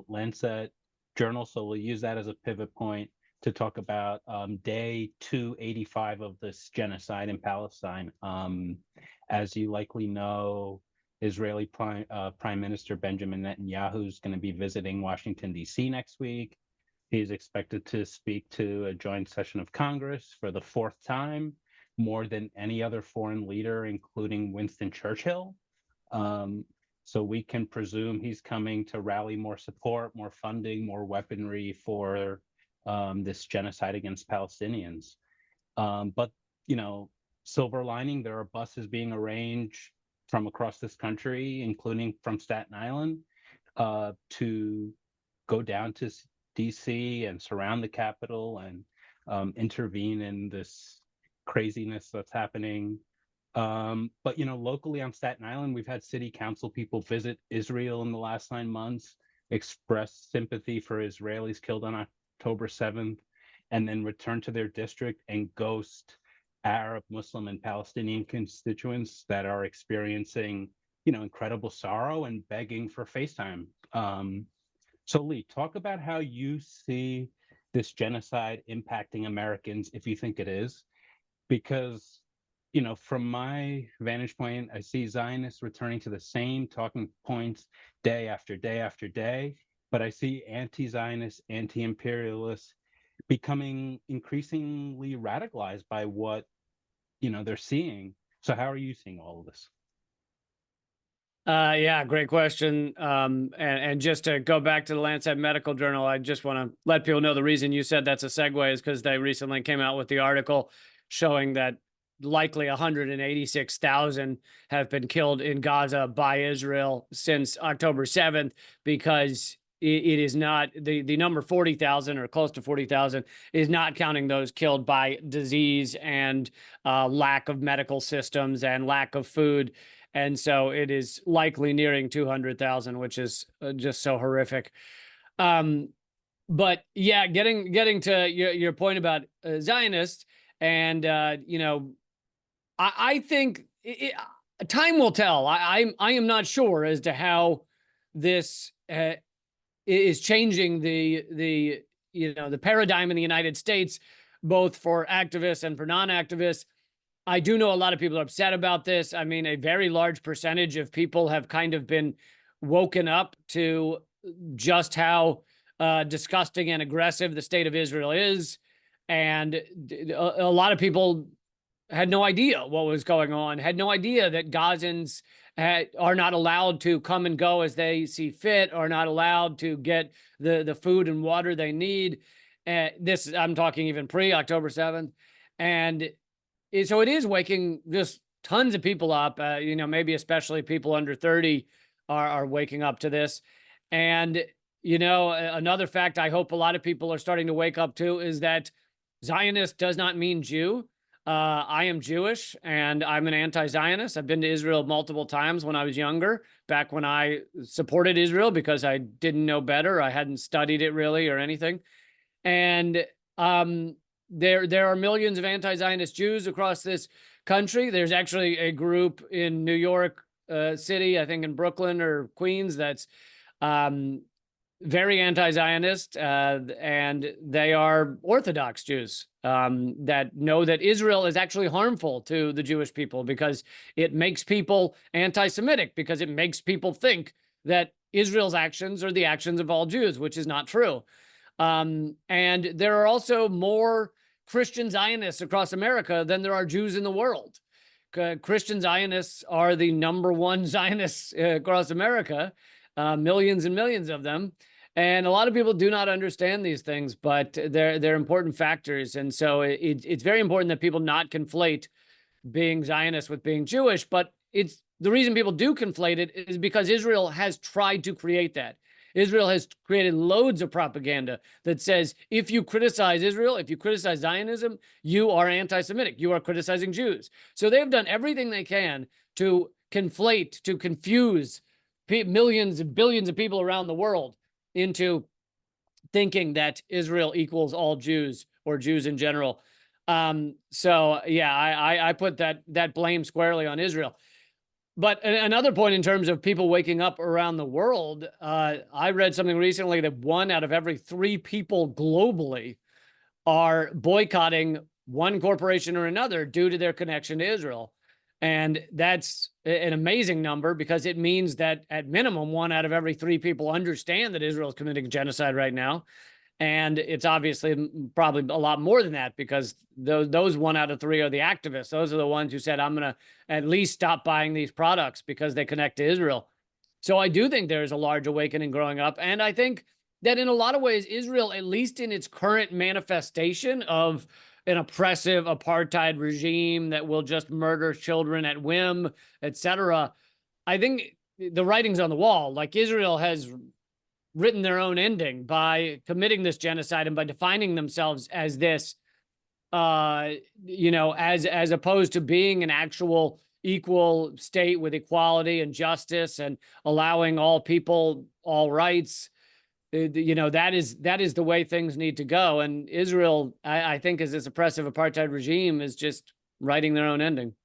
the Lancet journal. So we'll use that as a pivot point to talk about day 285 of this genocide in Palestine. As you likely know, Israeli Prime Minister Benjamin Netanyahu is going to be visiting Washington, D.C. next week. He's expected to speak to a joint session of Congress for the fourth time, more than any other foreign leader, including Winston Churchill. So we can presume he's coming to rally more support, more funding, more weaponry for this genocide against Palestinians. But, you know, silver lining, there are buses being arranged from across this country, including from Staten Island, to go down to DC and surround the Capitol and intervene in this craziness that's happening. But, you know, locally on Staten Island, we've had city council people visit Israel in the last 9 months, express sympathy for Israelis killed on October 7th, and then return to their district and ghost Arab, Muslim, and Palestinian constituents that are experiencing, you know, incredible sorrow and begging for FaceTime. So Lee, talk about how you see this genocide impacting Americans, if you think it is, because, you know, from my vantage point, I see Zionists returning to the same talking points day after day after day, but I see anti-Zionists, anti-imperialists becoming increasingly radicalized by what, you know, they're seeing. So how are you seeing all of this? Yeah, great question. And just to go back to the Lancet Medical Journal, I just want to let people know the reason you said that's a segue is because they recently came out with the article showing that likely 186,000 have been killed in Gaza by Israel since October 7th, because it is not the number 40,000 or close to 40,000 is not counting those killed by disease and lack of medical systems and lack of food. And so it is likely nearing 200,000, which is just so horrific. But yeah, getting to your point about Zionists, and you know, I think time will tell. I am not sure as to how this is changing the you know, the paradigm in the United States, both for activists and for non-activists. I do know a lot of people are upset about this. I mean, a very large percentage of people have kind of been woken up to just how disgusting and aggressive the state of Israel is. And a lot of people had no idea what was going on, had no idea that Gazans are not allowed to come and go as they see fit, are not allowed to get the food and water they need. This, I'm talking even pre-October 7th. And so it is waking just tons of people up, you know, maybe especially people under 30 are waking up to this. And, you know, another fact I hope a lot of people are starting to wake up to is that Zionist does not mean Jew. I am Jewish and I'm an anti-Zionist. I've been to Israel multiple times when I was younger, back when I supported Israel because I didn't know better. I hadn't studied it really or anything. And there are millions of anti-Zionist Jews across this country. There's actually a group in New York City, I think in Brooklyn or Queens, that's very anti-Zionist, and they are Orthodox Jews that know that Israel is actually harmful to the Jewish people because it makes people anti-Semitic, because it makes people think that Israel's actions are the actions of all Jews, which is not true. And there are also more Christian Zionists across America than there are Jews in the world. Christian Zionists are the #1 Zionists across America, millions and millions of them. And a lot of people do not understand these things, but they're important factors. And so it's very important that people not conflate being Zionist with being Jewish. But it's the reason people do conflate it is because Israel has tried to create that. Israel has created loads of propaganda that says, if you criticize Israel, if you criticize Zionism, you are anti-Semitic. You are criticizing Jews. So they've done everything they can to conflate, to confuse millions and billions of people around the world into thinking that Israel equals all Jews or Jews in general. So yeah, I put that blame squarely on Israel. But another point in terms of people waking up around the world, I read something recently that 1 out of every 3 people globally are boycotting one corporation or another due to their connection to Israel. And that's an amazing number, because it means that at minimum, 1 out of every 3 people understand that Israel is committing genocide right now. And it's obviously probably a lot more than that, because those 1 out of 3 are the activists. Those are the ones who said, I'm going to at least stop buying these products because they connect to Israel. So I do think there's a large awakening growing up. And I think that in a lot of ways, Israel, at least in its current manifestation of an oppressive apartheid regime that will just murder children at whim, etc., I think the writing's on the wall. Like, Israel has written their own ending by committing this genocide and by defining themselves as this, as opposed to being an actual equal state with equality and justice and allowing all people all rights. That is the way things need to go. And Israel, I think, as this oppressive apartheid regime, is just writing their own ending.